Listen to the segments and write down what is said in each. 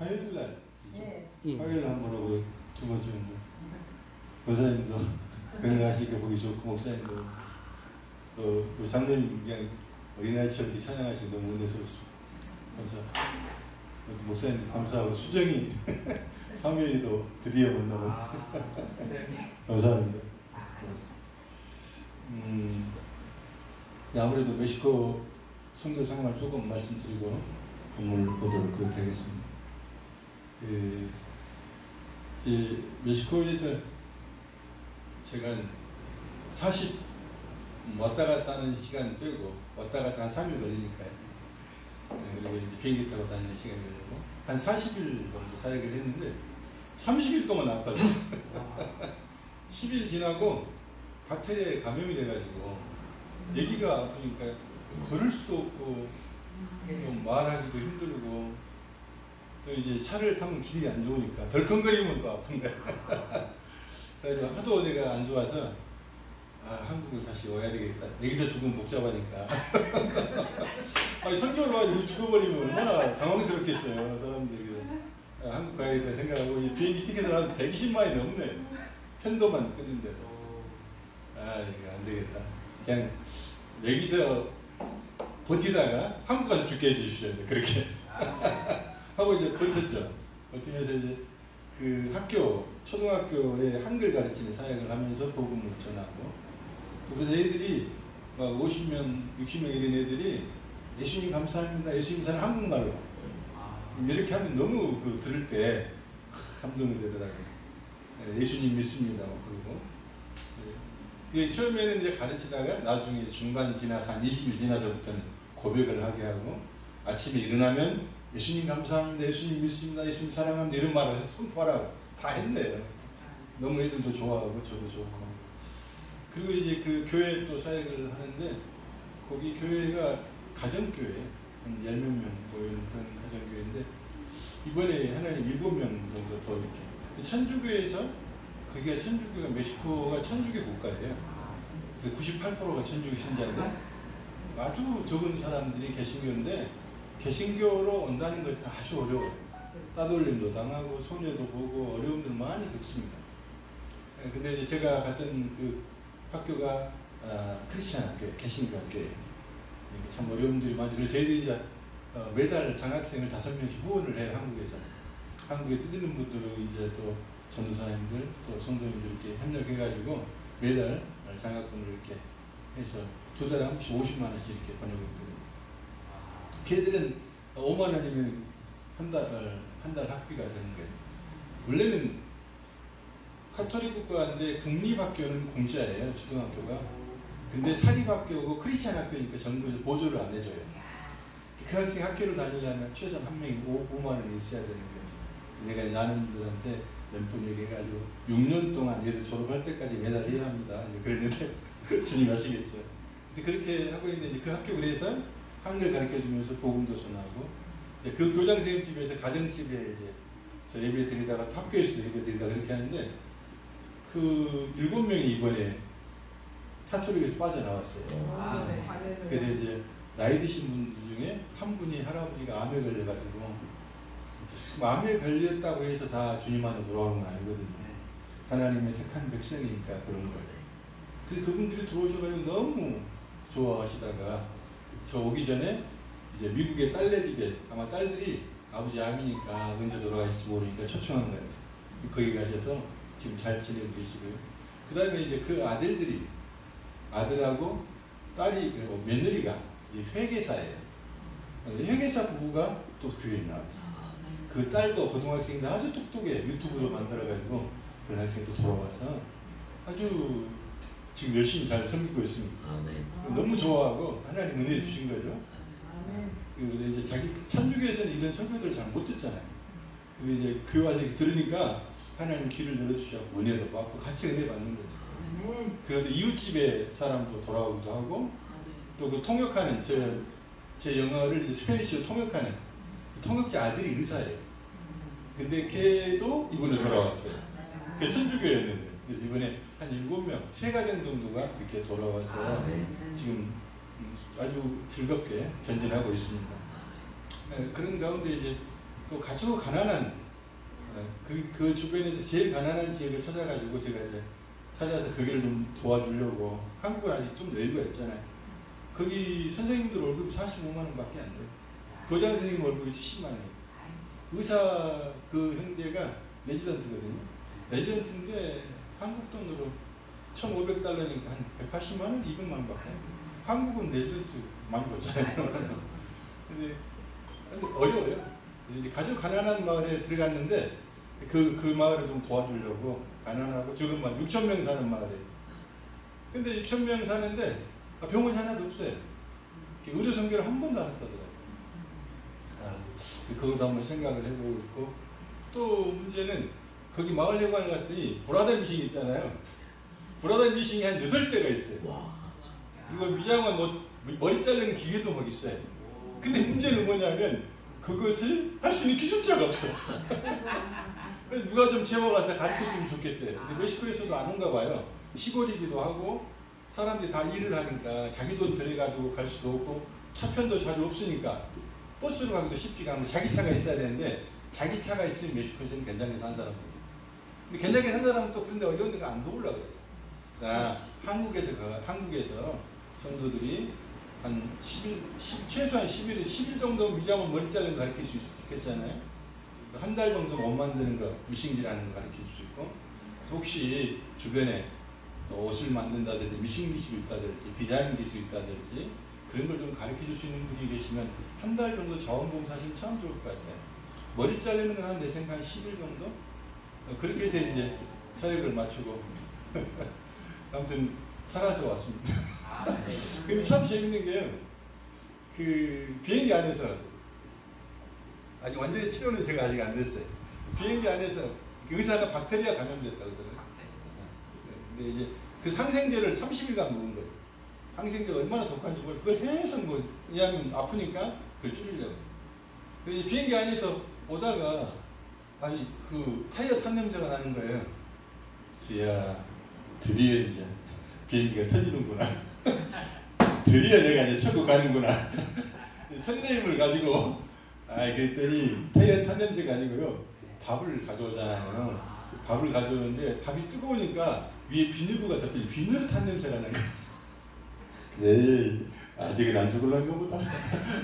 화요일 날. 네. 화요일 한 번 오고 두 번째 오고. 권사님도 건강하시게 보기 좋고, 목사님도 우리 장로님 그냥 어린아이처럼 찬양하시고 너무 은혜스럽습니다. 감사. 목사님 감사하고 수정이 사무엘이도 드디어 만나고 감사합니다. 아무래도 멕시코 선교 상황을 조금 말씀드리고 건물 보도록 그렇게 하겠습니다. 이제 멕시코에서 제가 40 왔다 갔다 하는 시간 빼고 왔다 갔다 한 3일 걸리니까요. 그리고 이제 비행기 타고 다니는 시간이 걸리고 한 40일 정도 사역을 했는데 30일 동안 아팠어요. 10일 지나고 박테리아에 감염이 돼가지고 애기가 아프니까 걸을 수도 없고 좀 말하기도 힘들고 또 이제 차를 타면 길이 안 좋으니까 덜컹거리면 또 아픈 거야. 그래서 하도 내가 안 좋아서 한국을 다시 와야 되겠다. 여기서 죽으면 복잡하니까. 아니, 선교를 와가지고 죽어버리면 얼마나 당황스럽겠어요, 사람들이. 한국 가야겠다 생각하고, 비행기 티켓을 한 120만이 넘네. 편도만 끊는데도. 이거 안 되겠다. 그냥 여기서 버티다가 한국 가서 죽게 해주셔야 돼, 그렇게. 하고 이제 버텼죠. 버티면서 이제 그 학교, 초등학교에 한글 가르치는 사역을 하면서 복음을 전하고, 그래서 애들이 막 50명, 60명 이런 애들이 예수님 감사합니다. 예수님 사랑 한국말로. 이렇게 하면 너무 들을 때 감동이 되더라고요. 예수님 믿습니다. 그러고. 처음에는 이제 가르치다가 나중에 중반 지나서 한 20일 지나서부터는 고백을 하게 하고 아침에 일어나면 예수님 감사합니다. 예수님 믿습니다. 예수님 사랑합니다. 이런 말을 해서 손바라고 다 했네요. 너무 애들도 좋아하고 저도 좋고. 그리고 이제 그 교회 또 사역을 하는데 거기 교회가 가정교회 한 10몇 명 모이는 그런 가정교회인데 이번에 하나님 7명 정도 더 이렇게 천주교에서 거기가 천주교가 멕시코가 천주교 국가예요. 98%가 천주교 신자인데 아주 적은 사람들이 개신교인데 개신교로 온다는 것은 아주 어려워요. 따돌림도 당하고 소녀도 보고 어려움들 많이 겪습니다. 근데 이제 제가 갔던 그 학교가 크리스찬 학교예요. 개신교 학교예요. 참 어려움들이 많죠. 그래서 저희들이 이제 매달 장학생을 5명씩 후원을 해요. 한국에서. 한국에 뛰는 분들은 이제 또 전도사님들 또 성도님들 이렇게 협력해가지고 매달 장학금을 이렇게 해서 2달에 한 번씩 50만 원씩 이렇게 보내고 있거든요. 걔들은 5만 원이면 한 달 학비가 되는 거예요. 원래는 카톨릭 국가인데 국립학교는 공짜예요. 초등학교가. 근데 사립학교고 크리스찬 학교니까 정부에서 보조를 안 해줘요. 그 학생 학교를 다니려면 최소한 한 명이 5만 원이 있어야 되는 거예요. 내가 나눔들한테 몇 분 얘기해가지고 6년 동안 얘들 졸업할 때까지 매달 해야 합니다. 그랬는데 주님 아시겠죠. 그래서 그렇게 하고 있는데 그 학교 그래서 한글 가르쳐주면서 복음도 전하고 그 교장 선생님 집에서 가정집에 이제 저 예배 드리다가 학교에서도 예배 드리다 그렇게 하는데 그 7명이 이번에 카톨릭에서 빠져나왔어요. 네. 그래서 이제 나이 드신 분들 중에 한 분이 할아버지가 암에 걸려가지고 암에 걸렸다고 해서 다 주님 안에 돌아오는 건 아니거든요. 하나님의 택한 백성이니까 그런 거예요. 그래서 그분들이 들어오셔가지고 너무 좋아하시다가 저 오기 전에 이제 미국의 딸네 집에 아마 딸들이 아버지 암이니까 언제 돌아가실지 모르니까 초청한 거예요. 거기 가셔서 지금 잘 지내고 계시고요. 그 다음에 이제 그 아들들이 아들하고 딸이 며느리가 이제 회계사예요. 회계사 부부가 또 교회에 나왔어요. 그 딸도 고등학생인데 아주 똑똑해. 유튜브로 만들어가지고 그런 학생도 돌아와서 아주 지금 열심히 잘 섬기고 있습니다. 너무 좋아하고 하나님 은혜 주신 거죠. 근데 이제 자기 천주교에서는 이런 설교들을 잘 못 듣잖아요. 근데 이제 교회 와서 들으니까 하나님 길을 열어주셔서 은혜도 받고 같이 은혜 받는 거죠. 그래도 이웃집에 사람도 돌아오기도 하고 또 그 통역하는 제 영어를 이제 스페니쉬로 통역하는 통역자 아들이 의사예요. 근데 걔도 이번에 돌아왔어요. 걔 천주교였는데 그래서 이번에 한 7명, 3가정 정도가 이렇게 돌아와서 지금 아주 즐겁게 전진하고 있습니다. 그런 가운데 이제 또 가지고 가난한 그 주변에서 제일 가난한 지역을 찾아가지고 제가 이제 찾아서 거기를 좀 도와주려고. 한국은 아직 좀 여유가 있잖아요. 거기 선생님들 월급이 45만 원밖에 안 돼요. 교장 선생님 월급이 70만 원이에요. 의사 그 형제가 레지던트거든요. 레지던트인데 한국 돈으로 1,500달러니까 한 180만 원, 200만 원밖에 안 돼요. 한국은 레지던트 많이 벌잖아요. 근데 어려워요. 이제 가장 가난한 마을에 들어갔는데 그 마을을 좀 도와주려고. 가난하고 적은만 6,000명 사는 마을이에요. 근데 6,000명 사는데 병원이 하나도 없어요. 의료 선교를 한 번도 안 했다더라고요. 그것도 한번 생각을 해보고 있고, 또 문제는 거기 마을회관 갔더니 브라더 미싱 있잖아요. 브라더 미싱이 한 8대가 있어요. 이거 미장원 뭐 머리 자르는 기계도 막 있어요. 근데 문제는 뭐냐면 그것을 할 수 있는 기술자가 없어. 그래서 누가 좀 채워가서 가르쳐주면 좋겠대. 근데 멕시코에서도 안 온가 봐요. 시골이기도 하고 사람들이 다 일을 하니까 자기 돈 들여가지고 갈 수도 없고 차편도 자주 없으니까 버스로 가기도 쉽지가 않고 자기 차가 있어야 되는데 자기 차가 있으면 멕시코에서는 괜찮게 사는 사람들. 근데 괜찮게 사는 사람은 또 그런데 어려운 데가 안 도우려고 그래요. 자, 한국에서 성도들이 한 10일, 최소한 10일 정도 미장원 머리 자르는 거 가르칠 수 있겠잖아요. 한 달 정도 못 만드는 거, 미싱기라는 거 가르칠 수 있고, 혹시 주변에 옷을 만든다든지 미싱 기술이 있다든지 디자인 기술이 있다든지 그런 걸 좀 가르쳐 줄 수 있는 분이 계시면 한 달 정도 자원봉사 하시면 참 좋을 것 같아요. 머리 자르는 건 한 내 생각 한 10일 정도? 그렇게 해서 이제 사역을 마치고 아무튼 살아서 왔습니다. 근데 참 재밌는 게요. 그 비행기 안에서 아직 완전히 치료는 제가 아직 안 됐어요. 비행기 안에서 그 의사가 박테리아 감염됐다고 그러더라고요. 근데 이제 그 항생제를 30일간 먹은 거예요. 항생제가 얼마나 독한지 그걸 계속 뭐 왜냐하면 아프니까 그걸 줄이려고. 근데 비행기 안에서 오다가 아니 그 타이어 탄 냄새가 나는 거예요. 그래서 야 드디어 이제 비행기가 터지는구나. 드디어 내가 이제 천국 가는구나. 설레임을 가지고 그랬더니 타이어 탄 냄새가 아니고요. 밥을 가져오잖아요. 밥을 가져오는데 밥이 뜨거우니까 위에 비닐구가 덮인 비늘 탄 냄새가 나요. 네, 아직은 안 죽을란가 보다.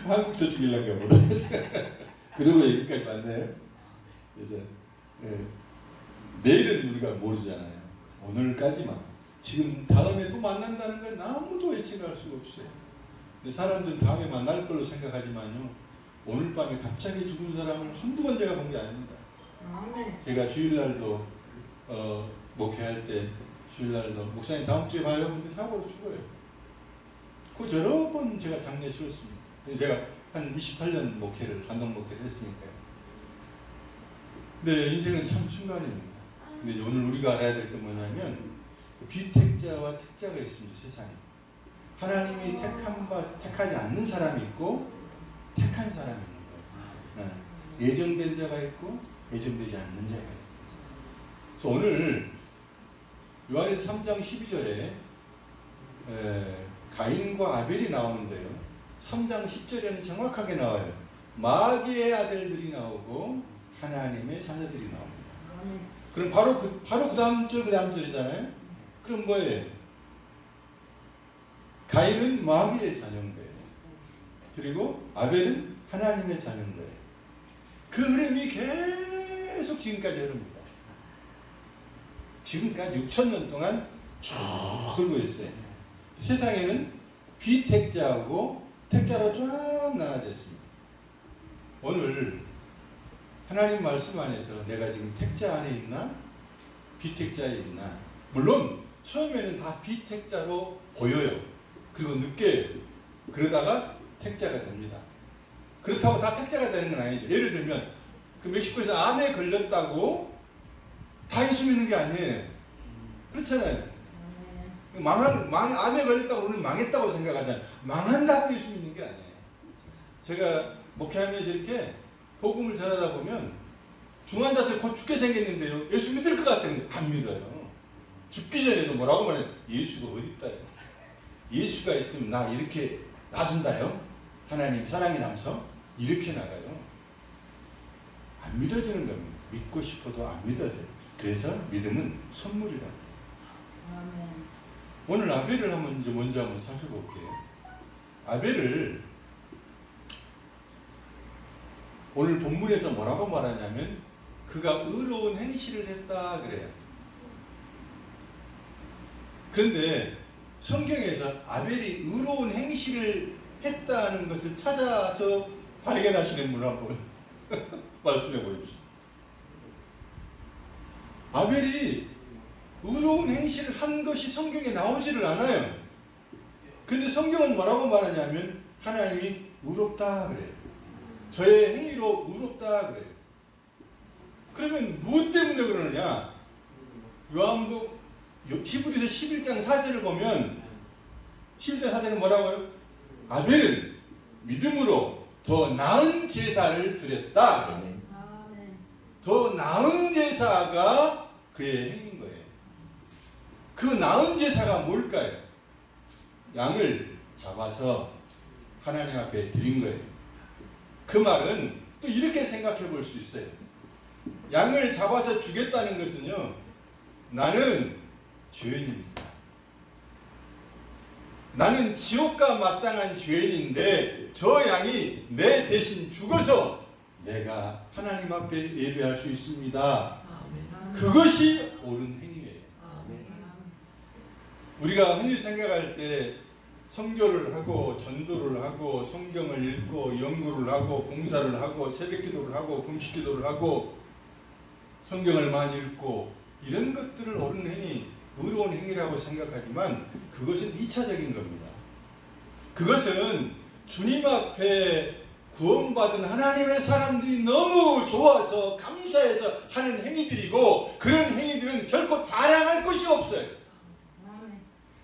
한국서 죽일란가 보다. 그러고 여기까지 왔네요. 그래서 내일은 우리가 모르잖아요. 오늘까지만. 지금 다음에 또 만난다는 건 아무도 예측할 수가 없어요. 근데 사람들은 다음에 만날 걸로 생각하지만요. 오늘 밤에 갑자기 죽은 사람을 한두 번 제가 본 게 아닙니다. 제가 주일날도 목회할 때 주일날도 목사님 다음 주에 봐요. 근데 사고로 죽어요. 그 여러 번 제가 장례 치렀습니다. 제가 한 28년 목회를 단독 목회를 했으니까요. 근데 인생은 참 순간입니다. 근데 오늘 우리가 알아야 될 게 뭐냐면 비택자와 택자가 있습니다. 세상에. 하나님이 택하지 않는 사람이 있고 택한 사람이 있는 거예요. 예정된 자가 있고 예정되지 않는 자가 있고. 그래서 오늘 요한에서 3장 12절에 가인과 아벨이 나오는데요. 3장 10절에는 정확하게 나와요. 마귀의 아들들이 나오고 하나님의 자녀들이 나옵니다. 그럼 바로 그 다음 절이잖아요. 그럼 뭐예요? 가인은 마귀의 자녀인 거예요. 그리고 아벨은 하나님의 자녀인 거예요. 그 흐름이 계속 지금까지 흐릅니다. 지금까지 6,000년 동안 쭉 흐르고 있어요. 세상에는 비택자하고 택자로 쫙 나눠져 있습니다. 오늘 하나님 말씀 안에서 내가 지금 택자 안에 있나? 비택자에 있나? 물론 처음에는 다 비택자로 보여요. 그리고 느껴요. 그러다가 택자가 됩니다. 그렇다고 다 택자가 되는 건 아니죠. 예를 들면 그 멕시코에서 암에 걸렸다고 다 예수 믿는 게 아니에요. 그렇잖아요. 암에 걸렸다고 우리는 망했다고 생각하잖아요. 망한다고 예수 믿는 게 아니에요. 제가 목회하면서 이렇게 복음을 전하다 보면 중환자실 곧 죽게 생겼는데요. 예수 믿을 것 같아요. 안 믿어요. 죽기 전에도 뭐라고 말해요? 예수가 어디 있다요? 예수가 있으면 나 이렇게 놔준다요? 하나님 사랑이 남서 이렇게 나가요. 안 믿어지는 겁니다. 믿고 싶어도 안 믿어져요. 그래서 믿음은 선물이다. 오늘 아벨을 먼저 한번 살펴볼게요. 아벨을 오늘 본문에서 뭐라고 말하냐면 그가 의로운 행실을 했다 그래요. 그런데 성경에서 아벨이 의로운 행실을 했다는 것을 찾아서 발견하시는 분 한번 말씀해 보십시오. 아벨이 의로운 행실을 한 것이 성경에 나오지를 않아요. 그런데 성경은 뭐라고 말하냐면 하나님이 의롭다 그래요. 저의 행위로 의롭다 그래요. 그러면 무엇 때문에 그러느냐? 요한복 히브리서 11장 4절을 보면 11장 4절은 뭐라고요? 아벨은 믿음으로 더 나은 제사를 드렸다. 더 나은 제사가 그의 행인 거예요. 그 나은 제사가 뭘까요? 양을 잡아서 하나님 앞에 드린 거예요. 그 말은 또 이렇게 생각해 볼 수 있어요. 양을 잡아서 주겠다는 것은요, 나는 죄인입니다. 나는 지옥과 마땅한 죄인인데 저 양이 내 대신 죽어서 내가 하나님 앞에 예배할 수 있습니다. 그것이 옳은 행위예요. 우리가 흔히 생각할 때 선교를 하고 전도를 하고 성경을 읽고 연구를 하고 봉사를 하고 새벽기도를 하고 금식기도를 하고 성경을 많이 읽고 이런 것들을 옳은 행위, 의로운 행위라고 생각하지만 그것은 2차적인 겁니다. 그것은 주님 앞에 구원받은 하나님의 사람들이 너무 좋아서 감사해서 하는 행위들이고, 그런 행위들은 결코 자랑할 것이 없어요.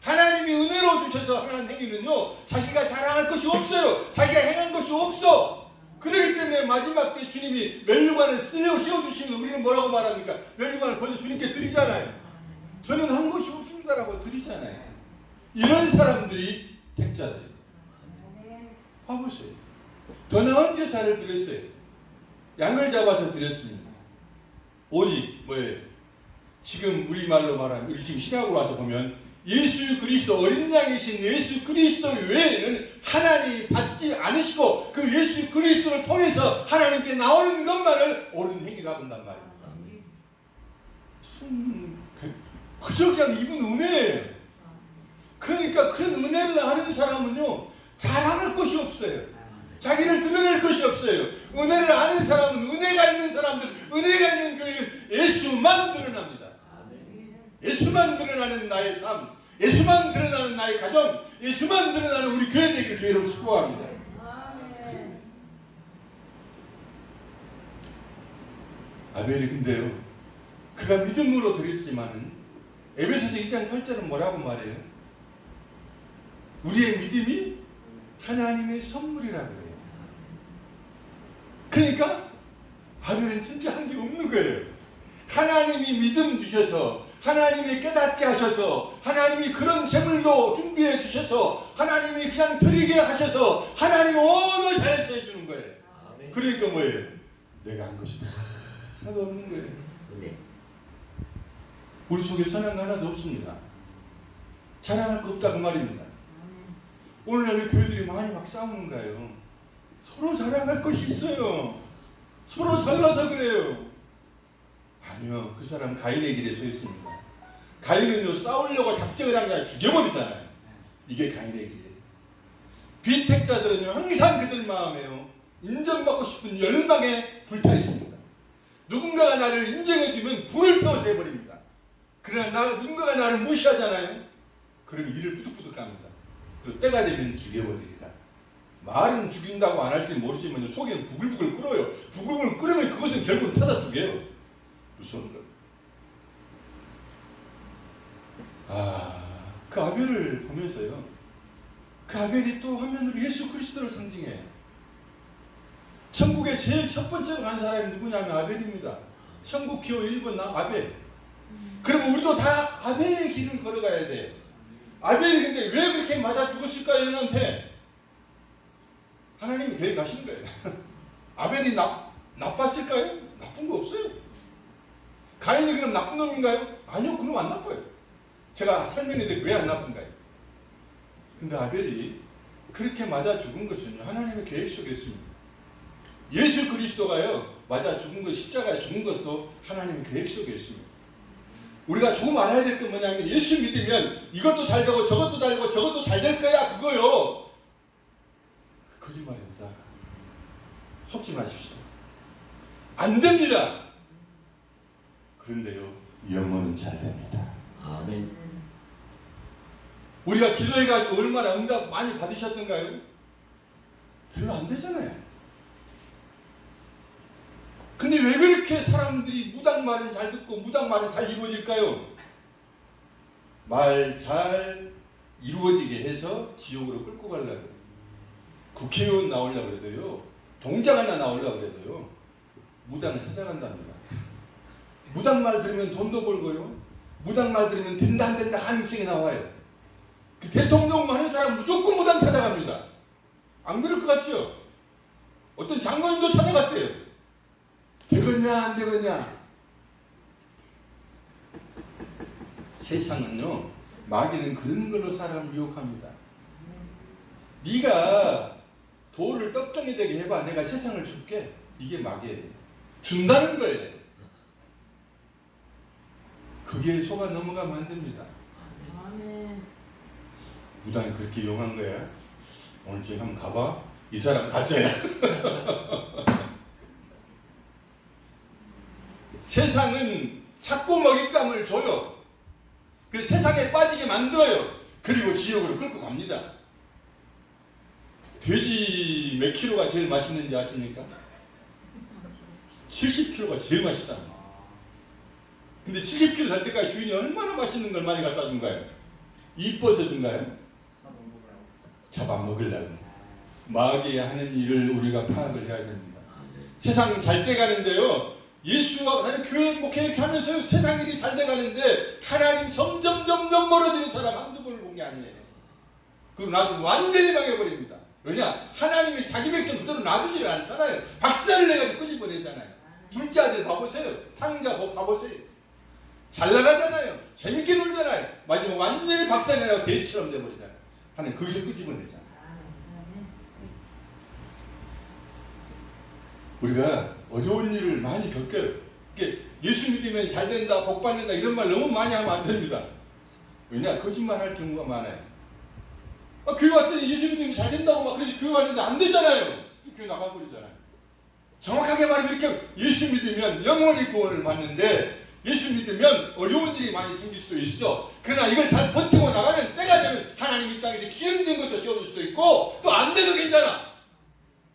하나님이 은혜로 주셔서 하는 행위는요, 자기가 자랑할 것이 없어요. 자기가 행한 것이 없어. 그렇기 때문에 마지막 때 주님이 면류관을 씌워주시면 우리는 뭐라고 말합니까? 면류관을 벌써 주님께 드리잖아요. 저는 한 것이 없습니다라고 드리잖아요. 이런 사람들이 택자들이에요. 봐보세요. 더 나은 제사를 드렸어요. 양을 잡아서 드렸습니다. 오직 뭐예요? 지금 우리말로 말하면, 우리 지금 신약으로 와서 보면 예수 그리스도, 어린 양이신 예수 그리스도 외에는 하나님이 받지 않으시고 그 예수 그리스도를 통해서 하나님께 나오는 것만을 옳은 행위라고 한단 말입니다. 그저 그냥 입은 은혜예요. 그러니까 그런 은혜를 하는 사람은요, 자랑할 것이 없어요. 자기를 드러낼 것이 없어요. 은혜를 아는 사람은, 은혜가 있는 사람들, 은혜가 있는 교회는 예수만 드러납니다. 예수만 드러나는 나의 삶, 예수만 드러나는 나의 가정, 예수만 드러나는 우리 교회 되기를 주의로 축복합니다. 아벨이 근데요, 그가 믿음으로 드렸지만은 에베소서 2장 8절은 뭐라고 말해요? 우리의 믿음이 하나님의 선물이라고 해요. 그러니까 아벨은 진짜 한 게 없는 거예요. 하나님이 믿음 주셔서, 하나님이 깨닫게 하셔서, 하나님이 그런 재물도 준비해 주셔서, 하나님이 그냥 드리게 하셔서 하나님 오늘 잘해서 해주는 거예요. 그러니까 뭐예요? 내가 한 것이 하나도 없는 거예요. 우리 속에 선한 거 하나도 없습니다. 자랑할 거 없다 그 말입니다. 오늘날 우리 교회들이 많이 막 싸우는 거예요. 서로 자랑할 것이 있어요. 서로 잘나서 그래요. 아니요, 그 사람 가인의 길에 서 있습니다. 가인은요, 싸우려고 작정을 한 게 아니라 죽여버리잖아요. 이게 가인의 길이에요. 비택자들은요, 항상 그들 마음에요, 인정받고 싶은 열망에 불타 있습니다. 누군가가 나를 인정해주면 불을 피워서 해버립니다. 그러나 누군가가 나를 무시하잖아요. 그러면 이를 부득부득 합니다. 그리고 때가 되면 죽여버리리라. 말은 죽인다고 안 할지 모르지만 속에는 부글부글 끓어요. 부글부글 끓으면 그것은 결국은 타다 죽여요. 무서운 것. 그 아벨을 보면서요, 그 아벨이 또 한면으로 예수 그리스도를 상징해요. 천국에 제일 첫 번째로 간 사람이 누구냐면 아벨입니다. 천국 기호 1번 아벨. 그러면 우리도 다 아벨의 길을 걸어가야 돼요. 아벨이 근데 왜 그렇게 맞아 죽었을까요, 얘한테? 하나님이 계획하신 거예요. 아벨이 나빴을까요? 나쁜 거 없어요. 가인이 그럼 나쁜 놈인가요? 아니요, 그놈 안 나빠요. 제가 설명했는데 왜 안 나쁜가요? 근데 아벨이 그렇게 맞아 죽은 것은 하나님의 계획 속에 있습니다. 예수 그리스도가요, 맞아 죽은 것, 십자가에 죽은 것도 하나님의 계획 속에 있습니다. 우리가 조금 알아야 될 건 뭐냐면, 예수 믿으면 이것도 잘 되고 저것도 잘 되고 저것도 잘 될 거야, 그거요. 거짓말입니다. 속지 마십시오. 안 됩니다. 그런데요, 영혼은 잘 됩니다. 아멘. 우리가 기도해가지고 얼마나 응답 많이 받으셨던가요? 별로 안 되잖아요. 근데 왜 그렇게 사람들이 무당말은 잘 듣고 무당말은 잘 이루어질까요? 말 잘 이루어지게 해서 지옥으로 끌고 가려고. 국회의원 나오려고 그래도요, 동장 하나 나오려고 그래도요, 무당을 찾아간답니다. 무당말 들으면 돈도 벌고요, 무당말 들으면 된다 안 된다 한승이 나와요. 그 대통령 하는 사람 무조건 무당 찾아갑니다. 안 그럴 것 같지요? 어떤 장로님도 찾아갔대요. 되겠냐 안 되겠냐. 세상은요, 마귀는 그런 걸로 사람을 유혹합니다. 네가 돌을 떡덩이 되게 해봐, 내가 세상을 줄게. 이게 마귀예요. 준다는 거예요. 그게 속아 넘어가면 안 됩니다. 무당이 그렇게 이용한 거야. 오늘 중에 한번 가봐. 이 사람 가짜야. 세상은 자꾸 먹잇감을 줘요. 그래서 세상에 빠지게 만들어요. 그리고 지옥으로 끌고 갑니다. 돼지 몇 킬로가 제일 맛있는지 아십니까? 70kg가 제일 맛있다. 근데 70kg 살 때까지 주인이 얼마나 맛있는 걸 많이 갖다 준가요? 이뻐서 준가요? 잡아먹으려고. 마귀의 하는 일을 우리가 파악을 해야 됩니다. 세상 잘 돼가는데요, 예수와 나는 교회 목회 이렇게 하면서 세상 일이 잘 돼가는데 하나님 점점 멀어지는 사람 한두 번을 본 게 아니에요. 그리고 나도 완전히 망해버립니다. 왜냐? 하나님이 자기 백성 그대로 놔두지를 않잖아요. 박살을 내가지고 끄집어내잖아요. 둘째 아들 봐보세요. 탕자 봐보세요. 잘 나가잖아요. 재밌게 놀잖아요. 마지막 완전히 박살내라고 돼지처럼 돼버리잖아요. 하나님 거기서 끄집어내잖아요. 우리가 어려운 일을 많이 겪어요. 예수 믿으면 잘 된다, 복 받는다 이런 말 너무 많이 하면 안 됩니다. 왜냐? 거짓말 할 경우가 많아요. 교회 왔더니 예수 믿으면 잘 된다고 막 그래서 교회 왔는데 안 되잖아요. 교회 나가버리잖아요. 정확하게 말하면 이렇게 예수 믿으면 영원히 구원을 받는데, 예수 믿으면 어려운 일이 많이 생길 수도 있어. 그러나 이걸 잘 버티고 나가면 때가 되면 하나님 이 땅에서 기름진 것을 채워줄 수도 있고, 또 안 돼도 괜찮아.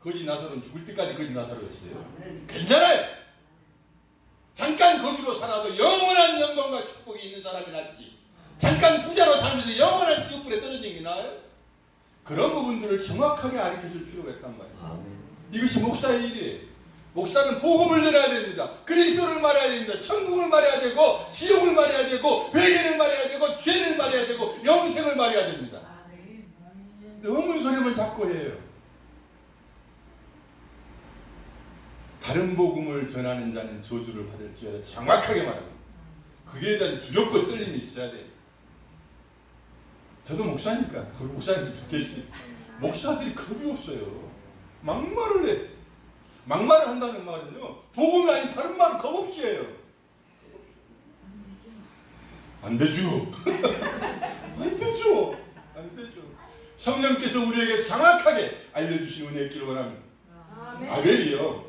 거지 나사로는 죽을 때까지 거지 나사로였어요. 괜찮아요. 잠깐 거지로 살아도 영원한 영광과 축복이 있는 사람이 낫지, 잠깐 부자로 살면서 영원한 지옥불에 떨어지는 게 나아요. 그런 부분들을 정확하게 가르쳐줄 필요가 있단 말이에요. 이것이 목사의 일이에요. 목사는 복음을 전해야 됩니다. 그리스도를 말해야 됩니다. 천국을 말해야 되고, 지옥을 말해야 되고, 회개를 말해야 되고, 죄를 말해야 되고, 영생을 말해야 됩니다. 근데 의문 소리만 자꾸 해요. 다른 복음을 전하는 자는 저주를 받을지어다. 정확하게 말합니다. 그에 대한 두렵고 떨림이 있어야 돼요. 저도 목사니까, 목사님들 계시, 목사들이 겁이 없어요. 막말을 해. 막말을 한다는 말은요, 복음이 아닌 다른 말은 겁 없이 해요. 안 되죠. 안 되죠. 안 되죠. 성령께서 우리에게 정확하게 알려주신 은혜의 길을 원합니다. 아벨이요,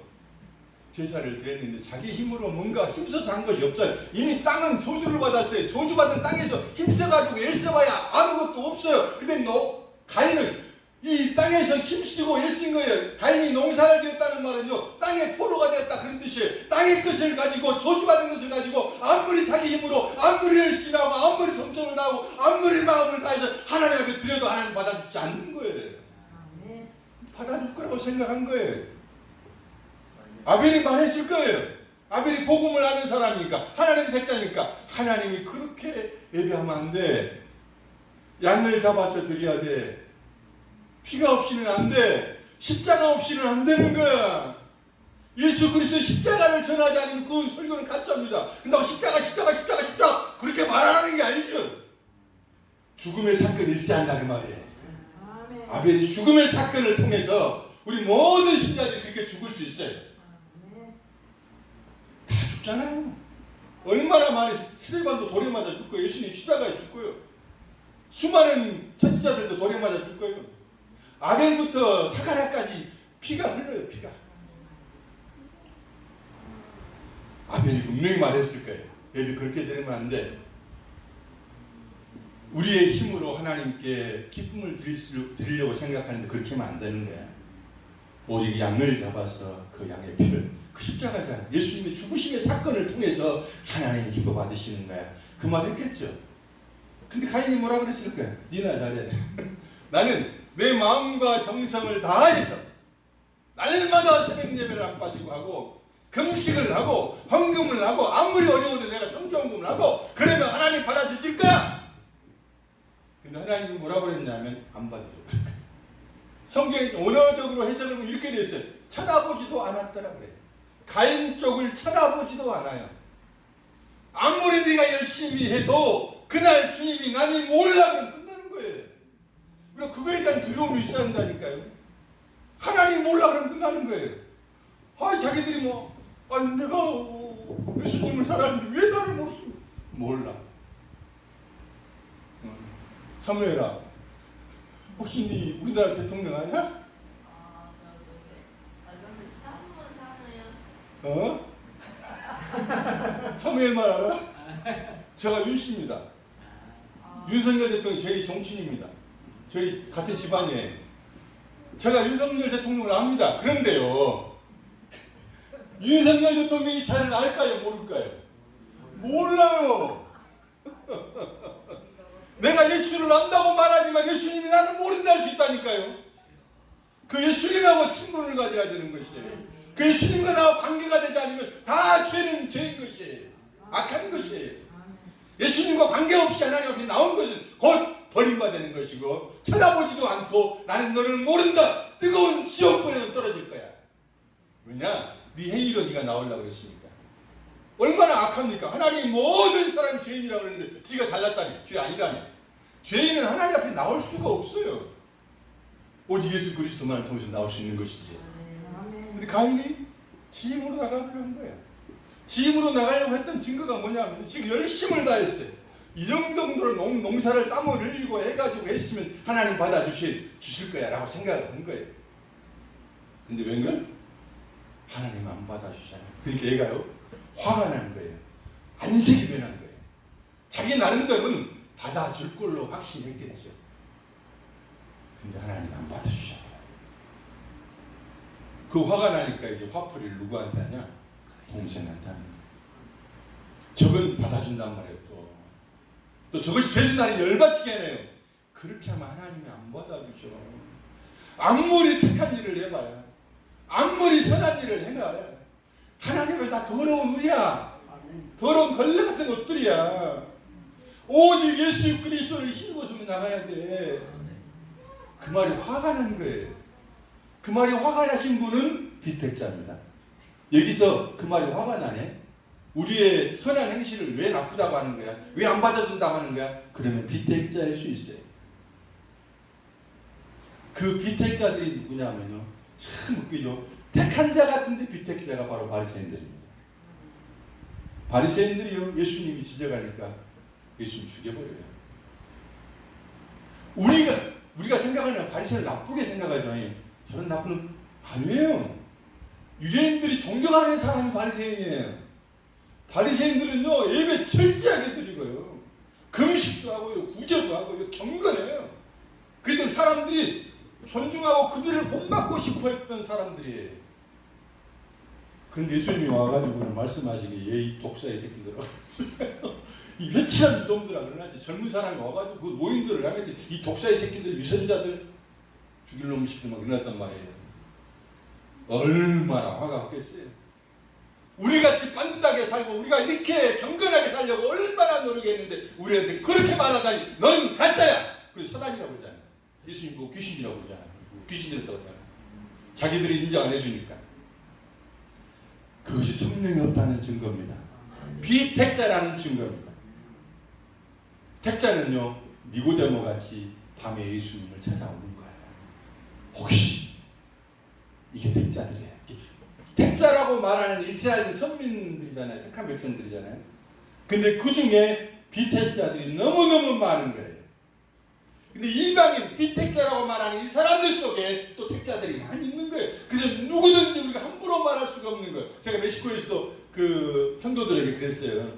제사를 드렸는데 자기 힘으로 뭔가 힘써서 한 것이 없어요. 이미 땅은 저주를 받았어요. 저주받은 땅에서 힘써가지고 애써봐야 아무것도 없어요. 근데 가인은 이 땅에서 힘쓰고 애쓴 거예요. 가인이 농사를 지었다는 말은요, 땅의 포로가 되었다 그런 뜻이에요. 땅의 것을 가지고, 저주받은 것을 가지고 아무리 자기 힘으로 아무리 열심히 하고 아무리 정성을 다하고 아무리 마음을 다해서 하나님 앞에 드려도 하나님 받아주지 않는 거예요. 받아줄 거라고 생각한 거예요. 아벨이 말했을 거예요. 아벨이 복음을 아는 사람이니까, 하나님 백자니까. 하나님이 그렇게 예배하면 안 돼. 양을 잡아서 드려야 돼. 피가 없이는 안 돼. 십자가 없이는 안 되는 거야. 예수 그리스도의 십자가를 전하지 않으면 그 설교는 가짜입니다. 근데 십자가 그렇게 말하는 게 아니죠. 죽음의 사건이 있어야 한다 그 말이에요. 아벨이 죽음의 사건을 통해서 우리 모든 신자들이 그렇게 죽을 수 있어요. 다 죽잖아요. 얼마나 많은 스데반도 돌에 맞아 죽고요. 예수님 십자가에 죽고요. 수많은 선지자들도 돌에 맞아 죽고요. 아벨부터 사가랴까지 피가 흘러요. 피가. 아벨이 분명히 말했을 거예요. 아벨이 그렇게 되면 안 돼. 우리의 힘으로 하나님께 기쁨을 드리려고 생각하는데 그렇게 하면 안 되는 거야. 오직 양을 잡아서 그 양의 피를, 그 십자가잖아. 예수님의 죽으심의 사건을 통해서 하나님 기뻐 받으시는 거야. 그 말 했겠죠. 근데 가인이 뭐라 그랬을 거야? 니나 잘해. 나는 내 마음과 정성을 다해서 날마다 새벽 예배를 안 빠지고 하고 금식을 하고 헌금을 하고 아무리 어려워도 내가 성경금을 하고 그러면 하나님 받아주실 거야. 근데 하나님이 뭐라고 그랬냐면 안 받아줘. 성경이 언어적으로 해석을 보면 이렇게 되어 있어요. 쳐다보지도 않았더라 그래요. 가인 쪽을 쳐다보지도 않아요. 아무리 네가 열심히 해도 그날 주님이 남이 몰라 그러면 끝나는 거예요. 그리고 그거에 대한 두려움이 있어야 한다니까요. 하나님 몰라 그러면 끝나는 거예요. 자기들이 내가 예수님을 잘하는데 왜 나를 모르지? 몰라. 사무엘아, 혹시 네 우리나라 대통령 아니야? 사무엘만 알아? 제가 윤씨입니다. 윤석열 대통령이 저희 종친입니다. 저희 같은 집안이에요. 제가 윤석열 대통령을 압니다. 그런데요, 윤석열 대통령이 저를 알까요? 모를까요? 몰라요. 내가 예수를 안다고 말하지만 예수님이 나를 모른다 할 수 있다니까요. 그 예수님하고 친분을 가져야 되는 것이에요. 그 예수님과 나와 관계가 되지 않으면 다 죄는 죄인 것이에요. 악한 것이에요. 예수님과 관계없이 하나님 앞에 나온 것은 곧 버림받는 것이고 찾아보지도 않고 나는 너를 모른다. 뜨거운 지옥불에는 떨어질 거야. 왜냐? 네 행위로 네가 나오려고 그랬으니까. 얼마나 악합니까? 하나님 모든 사람이 죄인이라고 그러는데 지가 잘났다니. 죄 아니라니. 죄인은 하나님 앞에 나올 수가 없어요. 오직 예수 그리스도만을 통해서 나올 수 있는 것이지. 근데 가인이 지 힘으로 나가려고 한 거야. 지 힘으로 나가려고 했던 증거가 뭐냐면 지금 열심을 다했어요. 이 정도로 농사를 땀을 흘리고 해가지고 했으면 하나님 받아주실 거야 라고 생각을 한 거예요. 근데 웬걸? 하나님 안 받아주잖아요. 그러니까 얘가요 화가 난 거예요. 안색이 변한 거예요. 자기 나름대로는 받아줄 걸로 확신했겠죠. 근데 하나님 안 받아주잖아요. 그 화가 나니까 이제 화풀이를 누구한테 하냐? 동생한테 하는 거예요. 저건 받아준단 말이에요. 또 저것이 계속 나를 열받치게 해요. 그렇게 하면 하나님이 안 받아주죠. 아무리 착한 일을 해봐요. 아무리 선한 일을 해봐요. 하나님은 다 더러운 의야. 더러운 걸레 같은 옷들이야. 오직 예수 그리스도를 힘입어서 나가야 돼. 그 말이 화가 난 거예요. 그 말이 화가 나신 분은 비택자입니다. 여기서 그 말이 화가 나네. 우리의 선한 행실을 왜 나쁘다고 하는 거야? 왜 안 받아준다고 하는 거야? 그러면 비택자일 수 있어요. 그 비택자들이 누구냐면요. 참 웃기죠. 택한 자 같은데 비택자가 바로 바리새인들입니다. 바리새인들이요. 예수님이 지적하니까 예수님 죽여버려요. 우리가 생각하는 바리새인을 나쁘게 생각하죠. 저런 나쁜 아니에요. 유대인들이 존경하는 사람이 바리새인이에요. 바리새인들은요 예배 철저하게 드리고요. 금식도 하고요. 구제도 하고요. 경건해요. 그랬더니 사람들이 존중하고 그들을 본받고 싶어 했던 사람들이에요. 그런데 예수님이 와가지고 말씀하시기에 이 독사의 새끼들아 이 회치한 놈들아 그러나 젊은 사람이 와가지고 그 노인들을 향해서 이 독사의 새끼들 유선자들 죽일 놈 시키고 막 일어났단 말이에요. 얼마나 화가 없겠어요. 우리같이 깐듯하게 살고 우리가 이렇게 경건하게 살려고 얼마나 노력했는데 우리한테 그렇게 말하다니 넌 가짜야. 그래서 사단이라고 그러잖아요. 예수님 보고 귀신이라고 그러잖아요. 귀신이었다고 그러잖아요. 자기들이 인정 안 해주니까. 그것이 성령이 없다는 증거입니다. 비택자라는 증거입니다. 택자는요, 니고데모 같이 밤에 예수님을 찾아오는 거예요. 혹시 이게 택자들이에요. 택자라고 말하는 이스라엘 선민들이잖아요. 택한 백성들이잖아요. 근데 그 중에 비택자들이 너무너무 많은 거예요. 근데 이방인 비택자라고 말하는 이 사람들 속에 또 택자들이 많이 있는 거예요. 그래서 누구든지 우리가 함부로 말할 수가 없는 거예요. 제가 멕시코에서도 그 성도들에게 그랬어요.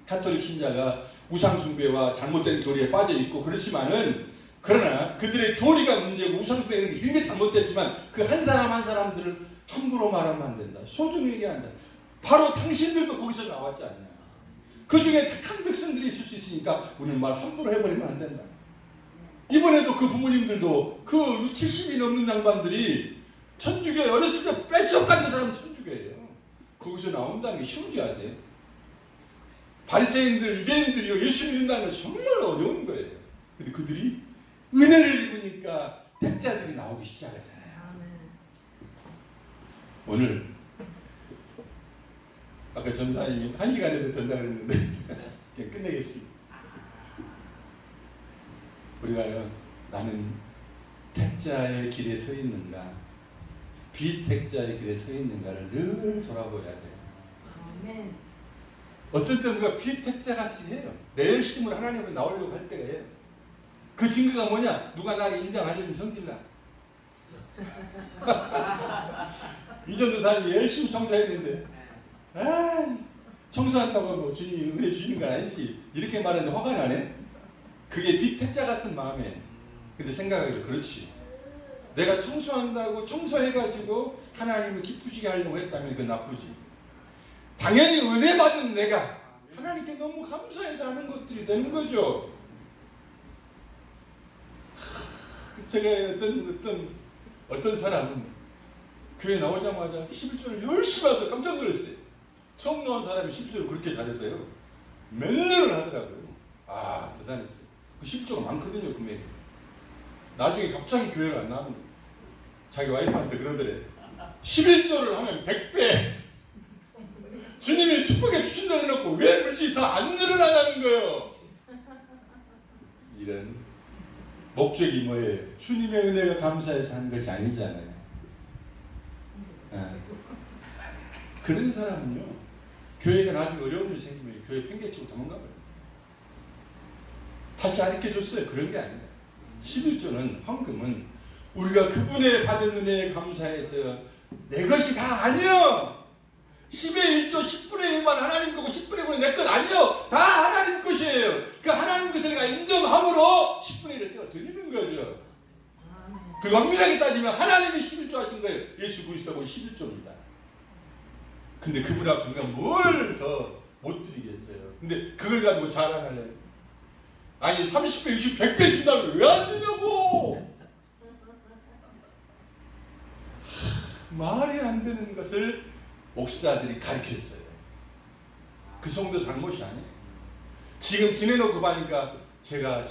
가톨릭 신자가 우상숭배와 잘못된 교리에 빠져 있고 그렇지만은, 그러나 그들의 교리가 문제고 우상숭배는 이런 게 잘못됐지만 그 한 사람 한 사람들을 함부로 말하면 안 된다. 소중히 얘기한다. 바로 당신들도 거기서 나왔지 않냐. 그 중에 택한 백성들이 있을 수 있으니까 우리는 말 함부로 해버리면 안 된다. 이번에도 그 부모님들도 그 70이 넘는 양반들이 천주교에 어렸을 때 뺏어간 사람 천주교예요. 거기서 나온다는 게 쉬운지 아세요? 바리새인들, 유대인들이 예수 믿는다는 건 정말 어려운 거예요. 근데 그들이 은혜를 입으니까 택자들이 나오기 시작하잖아요. 오늘 아까 전사님이 1시간에도 된다고 그랬는데 그냥 끝내겠습니다. 우리가요, 나는 택자의 길에 서 있는가, 비택자의 길에 서 있는가를 늘 돌아보야 돼요. 아멘. 어떤 때는 우리가 비택자같이 해요. 내 열심으로 하나님으로 나오려고 할 때가 해요. 그 증거가 뭐냐? 누가 나를 인정하려면 성질나. 이전도 사람이 열심히 청소했는데, 청소한다고 뭐 주님이 은혜 주시는 건 아니지, 이렇게 말했는데 화가 나네. 그게 비택자 같은 마음에. 근데 생각하기를, 그렇지, 내가 청소한다고 청소해가지고 하나님을 기쁘시게 하려고 했다면 그건 나쁘지. 당연히 은혜 받은 내가 하나님께 너무 감사해서 하는 것들이 되는 거죠. 제가 어떤 사람은 교회 나오자마자 11조를 열심히 하다 깜짝 놀랐어요. 처음 나온 사람이 11조를 그렇게 잘해서요, 몇 년을 하더라고요. 아, 대단했어요. 그 11조가 많거든요, 금액이. 나중에 갑자기 교회를 안 나오는 거예요. 자기 와이프한테 그러더래. 11조를 하면 100배. 주님이 축복해 주신다고 해놓고 왜 물질이 더 안 늘어나냐는 거예요. 이런 목적이 뭐예요? 주님의 은혜가 감사해서 한 것이 아니잖아요. 그런 사람은요, 교회가 나중에 어려운 일이 생기면 교회 팽개치고 도망가버려요. 다시 가르쳐줬어요. 그런 게 아니에요. 11조는, 헌금은 우리가 그분의 받은 은혜에 감사해서 내 것이 다 아니요. 10의 1조 10분의 1만 하나님 거고 10분의 9는 내 것 아니요. 다 하나님 것이에요. 그 하나님 것을 내가 인정함으로 10분의 1을 떼어 드리는 거죠. 그 엄밀하게 따지면 하나님이 11조 하신 거예요. 예수 그리스도가 11조입니다. 근데 그분 앞에 우리가 뭘 더 못 드리겠어요. 근데 그걸 가지고 자랑하려고. 아니 30배, 60, 100배 준다고 왜 안 주냐고. 말이 안 되는 것을 목사들이 가르쳤어요. 그 성도 잘못이 아니에요. 지금 지내놓고 보니까 제가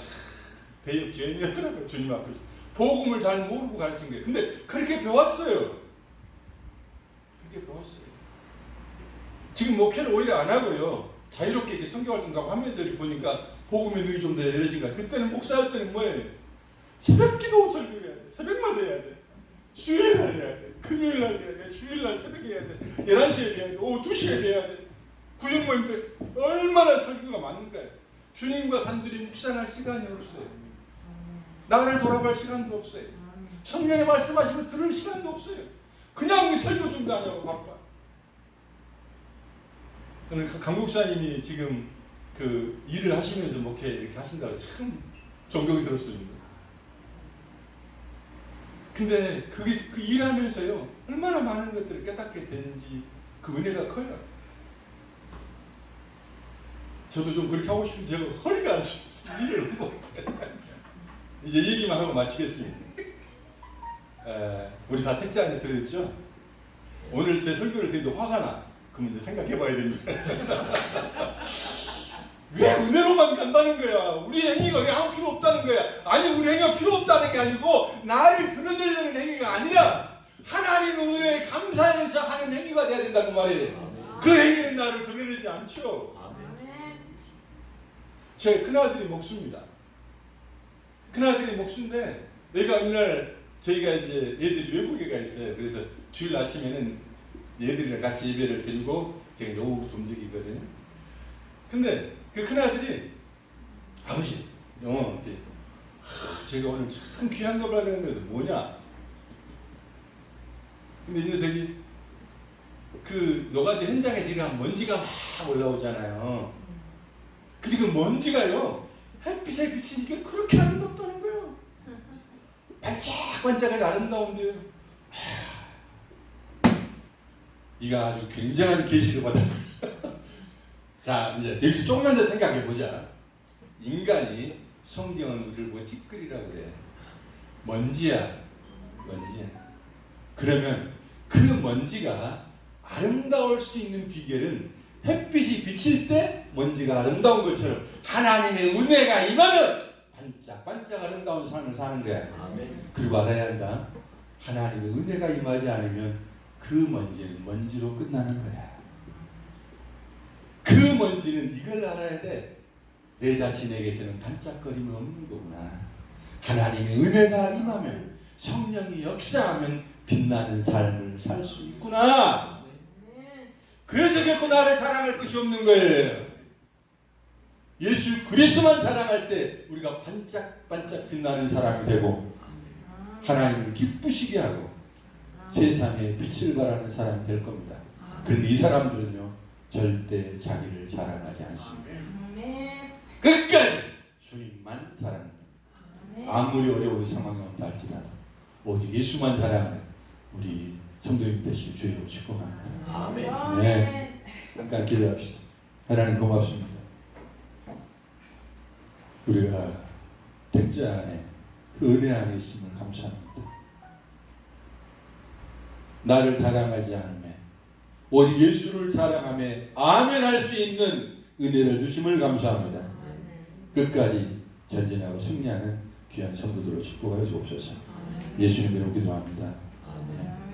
대역 죄인이었더라고요. 주님 앞에서 복음을 잘 모르고 가르친 거예요. 근데 그렇게 배웠어요. 그렇게 배웠어요. 지금 목회를 오히려 안 하고요, 자유롭게 이렇게 선교활동가고 하면서 이렇게 보니까 복음의 능이 좀 더 열려진 거야. 그때는 목사할 때는 뭐예요? 새벽기도 설교해야 돼. 새벽마다 해야 돼. 주일날 해야 돼. 금요일날 해야 돼. 주일날 새벽에 해야 돼. 11시에 해야 돼. 오후 2시에 해야 돼. 구역 모임 때 얼마나 설교가 많은가요? 주님과 단둘이 묵상할 시간이 없어요. 나를 돌아갈 시간도 없어요. 성령의 말씀하시면 들을 시간도 없어요. 그냥 설교 준비하냐고 바빠. 강 목사님이 지금 그 일을 하시면서 목회 이렇게 하신다고 참 존경스럽습니다. 근데 그 일하면서요, 얼마나 많은 것들을 깨닫게 되는지 그 은혜가 커요. 저도 좀 그렇게 하고 싶은데 제가 허리가 안 좋아서 일을 못해. 이제 얘기만 하고 마치겠습니다. 우리 다 택자 안에 들었죠? 오늘 제 설교를 듣는데 화가 나. 그럼 이제 생각해봐야 됩니다. 왜 은혜로만 간다는 거야? 우리 행위가 왜 아무 필요 없다는 거야? 아니, 우리 행위가 필요 없다는 게 아니고 나를 드러내려는 행위가 아니라 하나님 은혜에 감사해서 하는 행위가 돼야 된다고 말이에요. 그 행위는 나를 드러내지 않죠. 제 큰아들이 목수입니다. 큰아들이 목수인데 내가 어느 날 저희가 이제 애들이 외국에 가 있어요. 그래서 주일 아침에는 애들이랑 같이 예배를 드리고 제가 오후부터 움직이거든요. 근데 그 큰아들이 아버지 제가 오늘 참 귀한 거 발견했는데 뭐냐? 근데 이 녀석이 그 노가다 현장에 들어가면 먼지가 막 올라오잖아요. 근데 그 먼지가요 햇빛에 비치니까 그렇게 아름답다는 거예요. 반짝반짝하게 아름다운데요. 네가 아주 굉장한 계시를 받았구나. 자, 이제 여기서 조금만 더 생각해 보자. 인간이 성경은 우리를 보고 티끌이라고 그래. 먼지야, 먼지야. 그러면 그 먼지가 아름다울 수 있는 비결은 햇빛이 비칠 때 먼지가 아름다운 것처럼 하나님의 은혜가 임하면 반짝반짝 아름다운 삶을 사는 거야. 그리고 알아야 한다. 하나님의 은혜가 임하지 않으면 그 먼지는 먼지로 끝나는 거야. 그 먼지는 이걸 알아야 돼. 내 자신에게서는 반짝거림이 없는 거구나. 하나님의 은혜가 임하면 성령이 역사하면 빛나는 삶을 살 수 있구나. 그래서 결코 나를 자랑할 것이 없는 거예요. 예수 그리스도만 자랑할 때 우리가 반짝반짝 빛나는 사람이 되고 하나님을 기쁘시게 하고 세상에 빛을 발하는 사람이 될 겁니다. 그런데 이 사람들은요 절대 자기를 자랑하지 않습니다. 끝까지 주님만 자랑합니다. 아무리 어려운 상황이 온다 할지라도 오직 예수만 자랑하는 우리 성도님 되시길 주의로 축복합니다. 네, 잠깐 기도합시다. 하나님 고맙습니다. 우리가 백자 안에 그 은혜 안에 있음을 감사합니다. 나를 자랑하지 않으며 오직 예수를 자랑하며 아멘 할 수 있는 은혜를 주심을 감사합니다. 끝까지 전진하고 승리하는 귀한 성도들로 축복하여 주옵소서. 예수님으로 기도합니다.